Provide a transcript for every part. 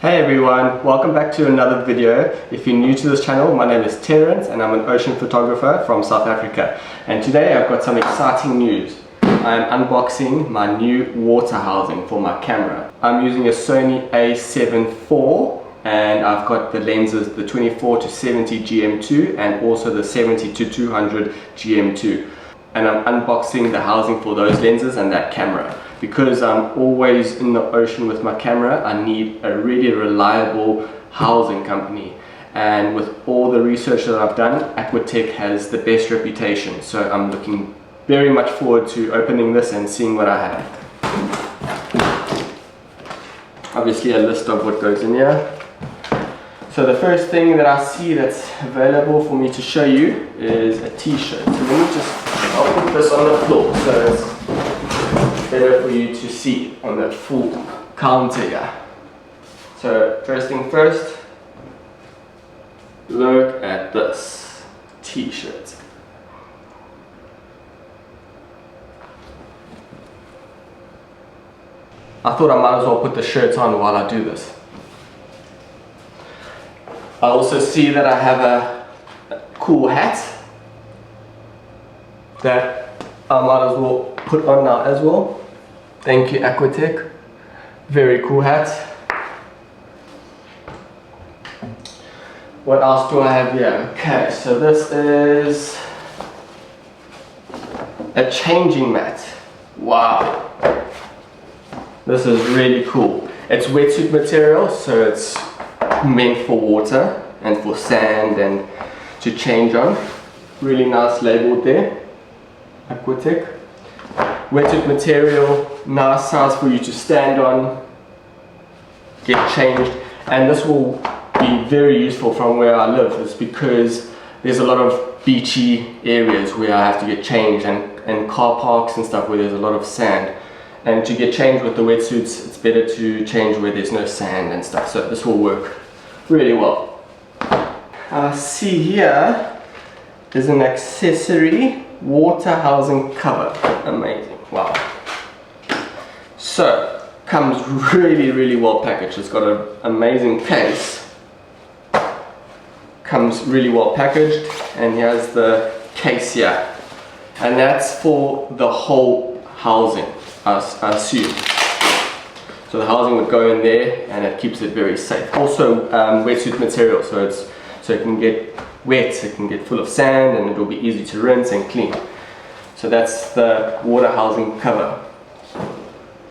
Hey everyone, welcome back to another video. If you're new to this channel, my name is Terence and I'm an ocean photographer from South Africa. And today I've got some exciting news. I'm unboxing my new water housing for my camera. I'm using a Sony a7 IV and I've got the lenses, the 24 to 70 GM2 and also the 70 to 200 GM2. And I'm unboxing the housing for those lenses and that camera. Because I'm always in the ocean with my camera, I need a really reliable housing company. And with all the research that I've done, AquaTech has the best reputation. So I'm looking very much forward to opening this and seeing what I have. Obviously a list of what goes in here. So the first thing that I see that's available for me to show you is a t-shirt. So let me just, I'll put this on the floor so it's better for you to see on the full counter here. So first thing first, look at this t-shirt. I thought I might as well put the shirt on while I do this. I also see that I have a cool hat that I might as well put on now as well. Thank you, AquaTech. Very cool hat. What else do I have here? Okay, so this is a changing mat. Wow. This is really cool. It's wetsuit material, so it's meant for water and for sand and to change on. Really nice label there. AquaTech. Wetsuit material, nice size for you to stand on, get changed, and this will be very useful from where I live. It's because there's a lot of beachy areas where I have to get changed and car parks and stuff where there's a lot of sand, and to get changed with the wetsuits it's better to change where there's no sand and stuff, so this will work really well. I see here is an accessory water housing cover. Amazing. Wow. So comes really well packaged. It's got an amazing case, comes really well packaged, and here's the case here, and that's for the whole housing, I assume. So the housing would go in there and it keeps it very safe. Also wetsuit material, so it can get wet, it can get full of sand, and it will be easy to rinse and clean. So that's the water housing cover.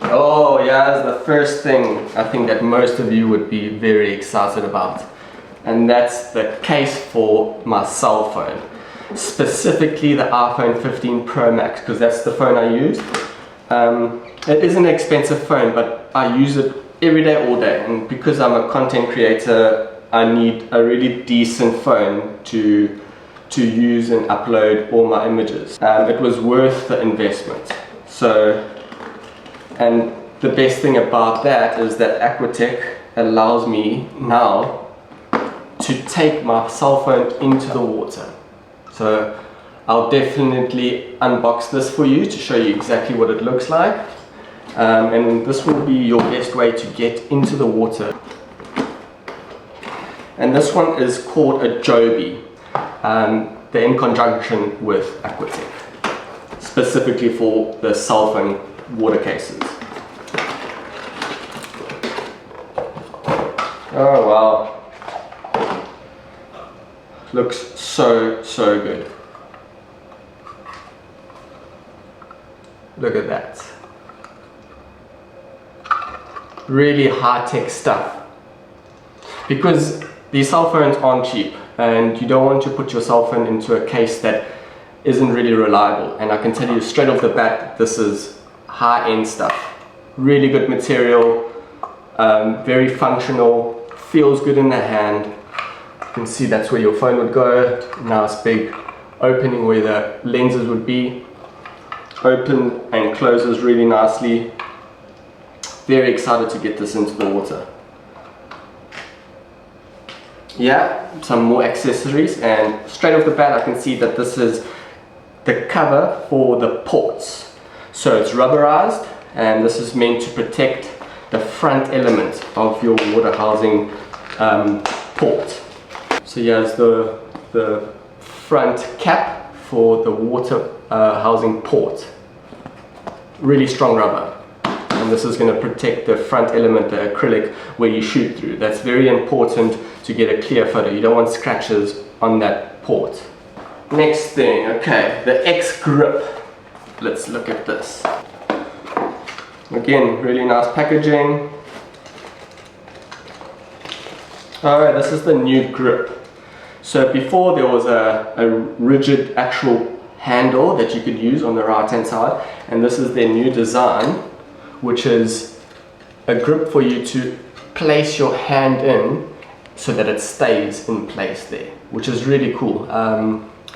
Oh yeah, the first thing I think that most of you would be very excited about, and that's the case for my cell phone, specifically the iPhone 15 Pro Max, because that's the phone I use. It is an expensive phone, but I use it every day, all day, and because I'm a content creator, I need a really decent phone to use and upload all my images. It was worth the investment. So, and the best thing about that is that AquaTech allows me now to take my cell phone into the water. So I'll definitely unbox this for you to show you exactly what it looks like. And this will be your best way to get into the water. And this one is called a Joby. They're in conjunction with AquaTech, specifically for the cell phone water cases. Oh wow, looks so good. Look at that. Really high-tech stuff, because these cell phones aren't cheap, and you don't want to put your cell phone into a case that isn't really reliable. And I can tell you straight off the bat, this is high-end stuff. Really good material, very functional, feels good in the hand. You can see that's where your phone would go. Nice big opening where the lenses would be. Open and closes really nicely. Very excited to get this into the water. Yeah, some more accessories, and straight off the bat I can see that this is the cover for the ports. So it's rubberized, and this is meant to protect the front element of your water housing port. So here's the front cap for the water housing port. Really strong rubber. And this is going to protect the front element, the acrylic, where you shoot through. That's very important to get a clear photo. You don't want scratches on that port. Next thing, okay, the X grip. Let's look at this. Again, really nice packaging. Alright, this is the new grip. So before there was a rigid actual handle that you could use on the right hand side, and this is their new design, which is a grip for you to place your hand in so that it stays in place there, which is really cool.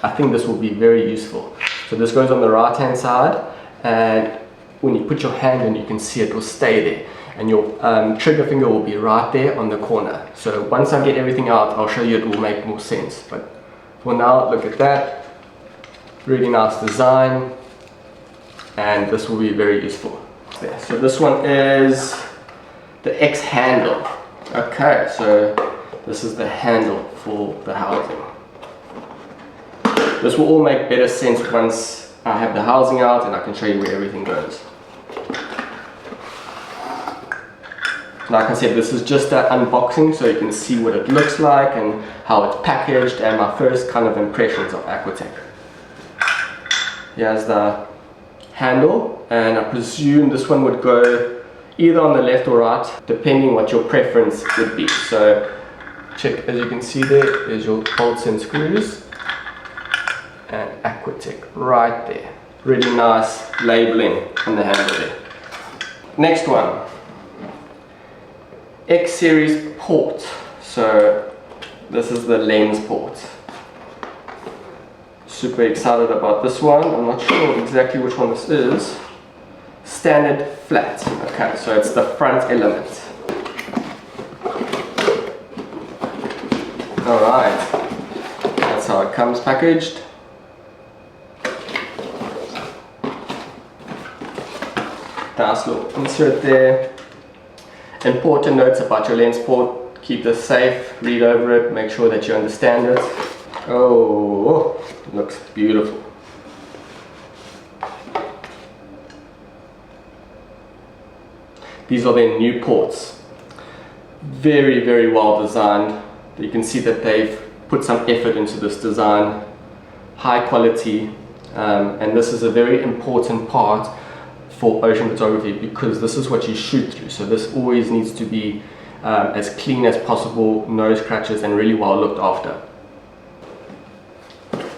I think this will be very useful. So this goes on the right hand side, and when you put your hand in, you can see it will stay there, and your trigger finger will be right there on the corner. So once I get everything out, I'll show you, it will make more sense. But for now, look at that. Really nice design, and this will be very useful. So this one is the X handle. Okay, so this is the handle for the housing. This will all make better sense once I have the housing out and I can show you where everything goes. Like I said, this is just an unboxing so you can see what it looks like and how it's packaged and my first kind of impressions of AquaTech. Here's the handle, and I presume this one would go either on the left or right, depending what your preference would be. So check, as you can see there's your bolts and screws, and AquaTech right there. Really nice labeling on the handle there. Next one, X series port. So this is the lens port. Super excited about this one. I'm not sure exactly which one this is. Standard flat. Okay, so it's the front element. Alright, that's how it comes packaged. Nice little insert there. Important notes about your lens port. Keep this safe, read over it, make sure that you understand it. Oh, looks beautiful. These are their new ports. Very, very well designed. You can see that they've put some effort into this design. High quality, and this is a very important part for ocean photography because this is what you shoot through. So this always needs to be as clean as possible, no scratches, and really well looked after.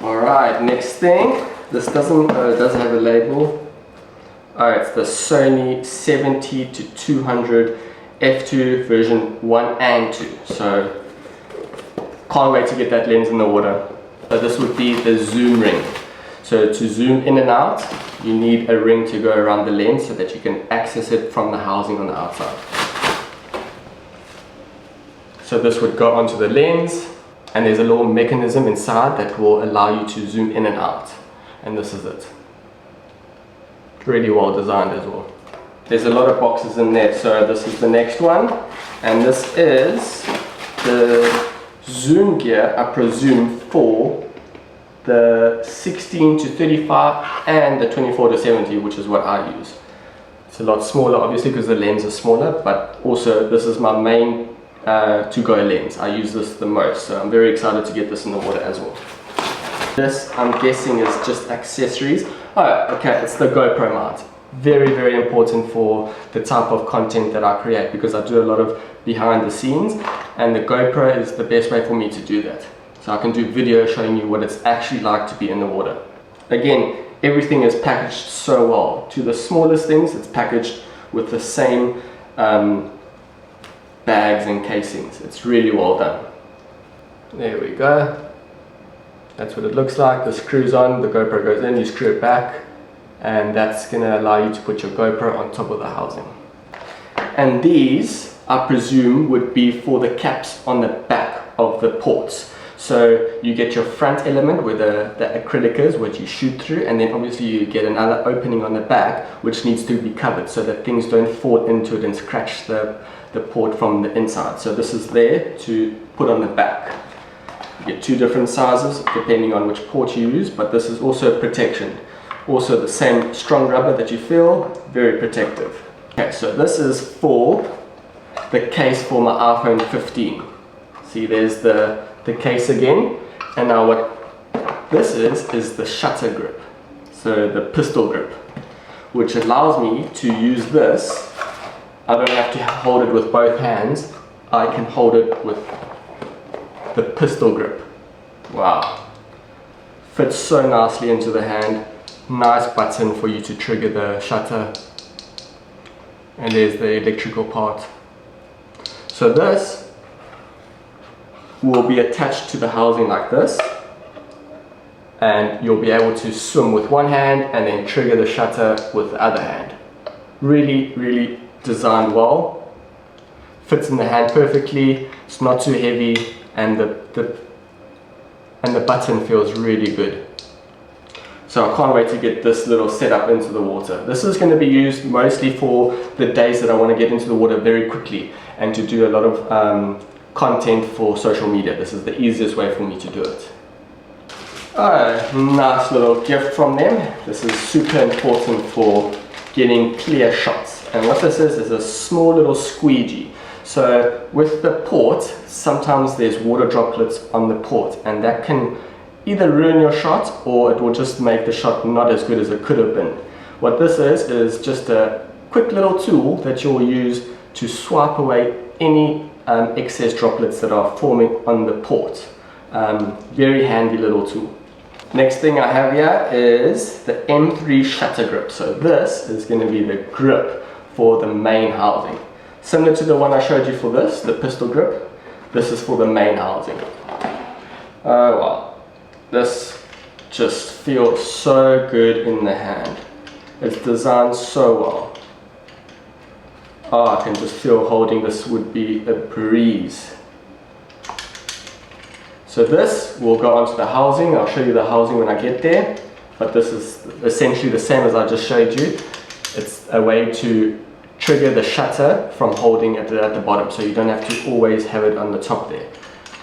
Alright, next thing, this does have a label. Alright, it's the Sony 70-200 f2 version 1 and 2. So, can't wait to get that lens in the water. So this would be the zoom ring. So to zoom in and out, you need a ring to go around the lens so that you can access it from the housing on the outside. So this would go onto the lens, and there's a little mechanism inside that will allow you to zoom in and out, and this is it. Really well designed as well. There's a lot of boxes in there, so this is the next one, and this is the zoom gear, I presume, for the 16-35 and the 24-70, which is what I use. It's a lot smaller obviously because the lens is smaller, but also this is my main to-go lens. I use this the most, so I'm very excited to get this in the water as well. This, I'm guessing, is just accessories. Oh, okay, it's the GoPro mount. Very, very important for the type of content that I create because I do a lot of behind the scenes, and the GoPro is the best way for me to do that. So I can do video showing you what it's actually like to be in the water. Again, everything is packaged so well. To the smallest things, it's packaged with the same bags and casings. It's really well done. There we go. That's what it looks like. The screws on, the GoPro goes in, you screw it back, and that's going to allow you to put your GoPro on top of the housing. And these, I presume, would be for the caps on the back of the ports. So you get your front element where the acrylic is, which you shoot through, and then obviously you get another opening on the back which needs to be covered so that things don't fall into it and scratch the port from the inside. So this is there to put on the back. You get two different sizes depending on which port you use, but this is also protection. Also the same strong rubber that you feel, very protective. Okay, so this is for the case for my iPhone 15. See, there's the case again, and now what this is the shutter grip, so the pistol grip, which allows me to use this. I don't have to hold it with both hands, I can hold it with the pistol grip. Wow, fits so nicely into the hand. Nice button for you to trigger the shutter, and there's the electrical part. So this will be attached to the housing like this, and you'll be able to swim with one hand and then trigger the shutter with the other hand. Really designed well, fits in the hand perfectly, it's not too heavy, and the button feels really good. So I can't wait to get this little setup into the water. This is going to be used mostly for the days that I want to get into the water very quickly and to do a lot of content for social media. This is the easiest way for me to do it. Nice little gift from them. This is super important for getting clear shots. And what this is a small little squeegee. So with the port, sometimes there's water droplets on the port, and that can either ruin your shot or it will just make the shot not as good as it could have been. What this is just a quick little tool that you'll use to swipe away any excess droplets that are forming on the port. Very handy little tool. Next thing I have here is the M3 shutter grip. So this is going to be the grip for the main housing. Similar to the one I showed you for this, the pistol grip, this is for the main housing. Oh wow. This just feels so good in the hand. It's designed so well. Oh, I can just feel holding this would be a breeze. So this will go onto the housing. I'll show you the housing when I get there. But this is essentially the same as I just showed you. It's a way to trigger the shutter from holding it at the bottom, so you don't have to always have it on the top there.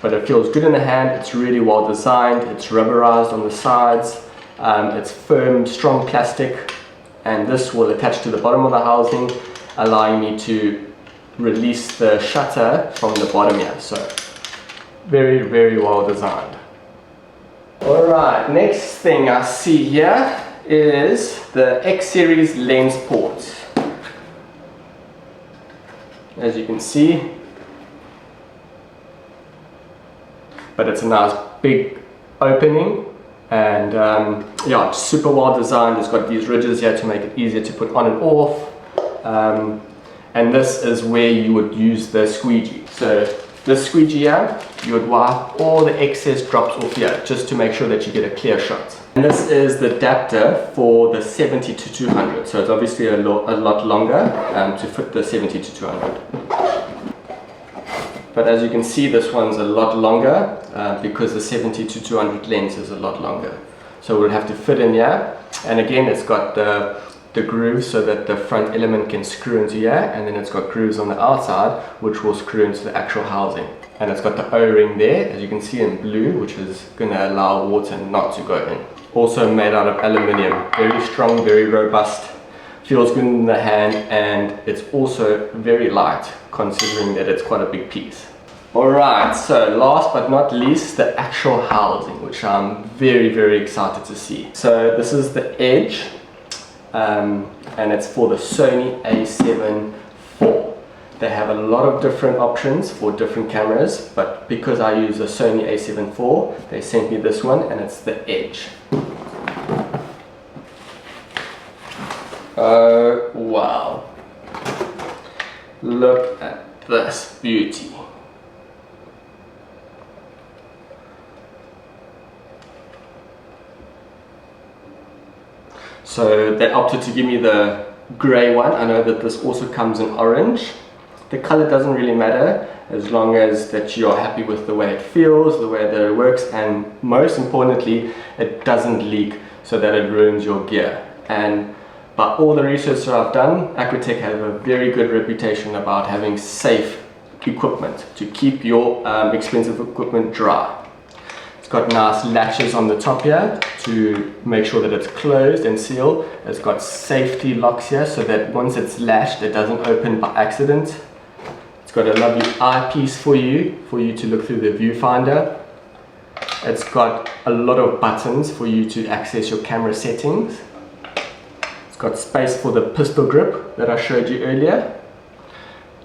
But it feels good in the hand, it's really well designed, it's rubberized on the sides, it's firm, strong plastic, and this will attach to the bottom of the housing, allowing me to release the shutter from the bottom here. So very well designed. Alright, next thing I see here is the X series lens port. As you can see, but it's a nice big opening, and yeah, it's super well designed. It's got these ridges here to make it easier to put on and off, and this is where you would use the squeegee. So this squeegee here, you would wipe all the excess drops off here just to make sure that you get a clear shot. And this is the adapter for the 70 to 200, so it's obviously a lot longer to fit the 70 to 200. But as you can see, this one's a lot longer because the 70 to 200 lens is a lot longer. So we'll have to fit in here, and again it's got the grooves so that the front element can screw into here, and then it's got grooves on the outside which will screw into the actual housing. And it's got the O-ring there, as you can see in blue, which is going to allow water not to go in. Also made out of aluminium, very strong, very robust, feels good in the hand, and it's also very light considering that it's quite a big piece. Alright, so last but not least, the actual housing, which I'm very excited to see. So this is the edge, and it's for the Sony A7 IV. They have a lot of different options for different cameras, but because I use the Sony A7 IV, they sent me this one, and it's the edge. Oh wow, look at this beauty. So they opted to give me the grey one. I know that this also comes in orange, The color doesn't really matter as long as that you're happy with the way it feels, the way that it works, and most importantly, it doesn't leak so that it ruins your gear. And by all the research that I've done, AquaTech has a very good reputation about having safe equipment to keep your expensive equipment dry. It's got nice latches on the top here to make sure that it's closed and sealed. It's got safety locks here so that once it's lashed, it doesn't open by accident. It's got a lovely eyepiece for you to look through the viewfinder. It's got a lot of buttons for you to access your camera settings. It's got space for the pistol grip that I showed you earlier.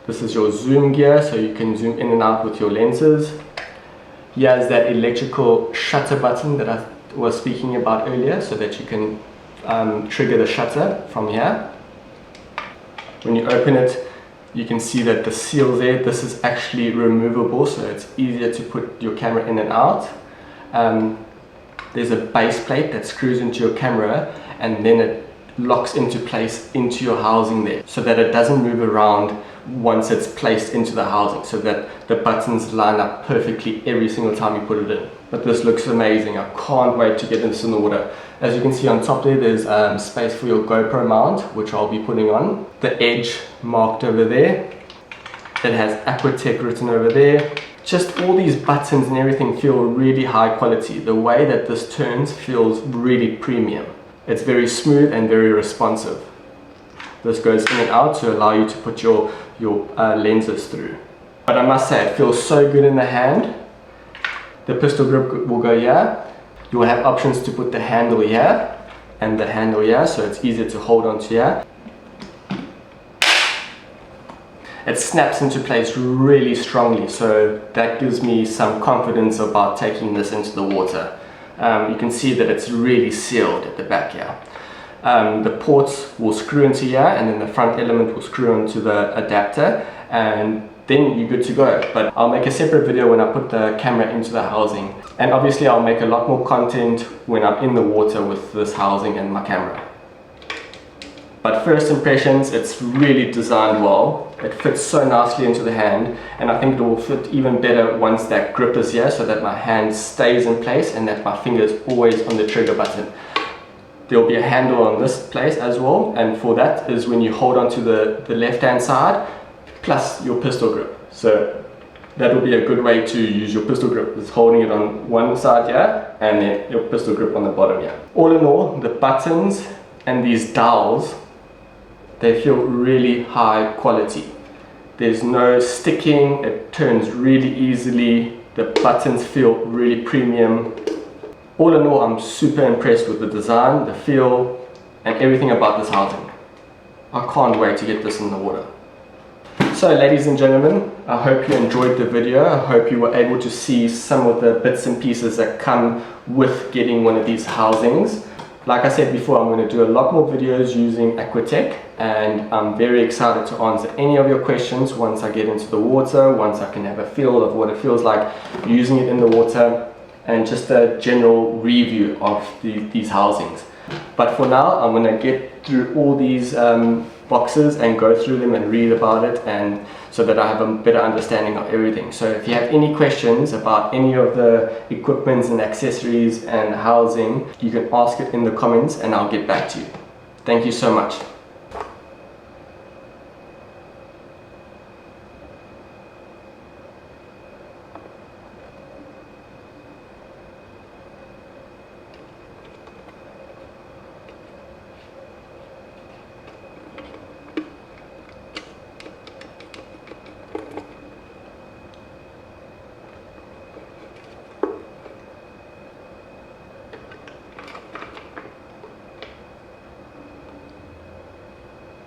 This is your zoom gear, so you can zoom in and out with your lenses. Here's that electrical shutter button that I was speaking about earlier, so that you can trigger the shutter from here. When you open it, you can see that the seal there, this is actually removable, so it's easier to put your camera in and out. There's a base plate that screws into your camera, and then it locks into place into your housing there, so that it doesn't move around once it's placed into the housing, so that the buttons line up perfectly every single time you put it in. But this looks amazing. I can't wait to get this in the water. As you can see on top there, there's space for your GoPro mount, which I'll be putting on. The edge marked over there. It has AquaTech written over there. Just all these buttons and everything feel really high quality. The way that this turns feels really premium. It's very smooth and very responsive. This goes in and out to allow you to put your lenses through. But I must say, it feels so good in the hand. The pistol grip will go here. You will have options to put the handle here and the handle here, so it's easier to hold on to here. It snaps into place really strongly, so that gives me some confidence about taking this into the water. You can see that it's really sealed at the back here. The ports will screw into here, and then the front element will screw onto the adapter, and then you're good to go. But I'll make a separate video when I put the camera into the housing, and obviously I'll make a lot more content when I'm in the water with this housing and my camera. But first impressions, it's really designed well. It fits so nicely into the hand, and I think it will fit even better once that grip is here, so that my hand stays in place and that my finger is always on the trigger button. There will be a handle on this place as well, and for that is when you hold onto the left hand side plus your pistol grip. So that will be a good way to use your pistol grip, is holding it on one side here and then your pistol grip on the bottom here. All in all, the buttons and these dowels, they feel really high quality. There's no sticking, it turns really easily, the buttons feel really premium. All in all, I'm super impressed with the design, the feel, and everything about this housing. I can't wait to get this in the water. So ladies and gentlemen, I hope you enjoyed the video. I hope you were able to see some of the bits and pieces that come with getting one of these housings. Like I said before, I'm going to do a lot more videos using AquaTech, and I'm very excited to answer any of your questions once I get into the water, once I can have a feel of what it feels like using it in the water, and just a general review of these housings. But for now, I'm going to get through all these boxes and go through them and read about it, and so that I have a better understanding of everything. So if you have any questions about any of the equipments and accessories and housing, you can ask it in the comments and I'll get back to you. Thank you so much.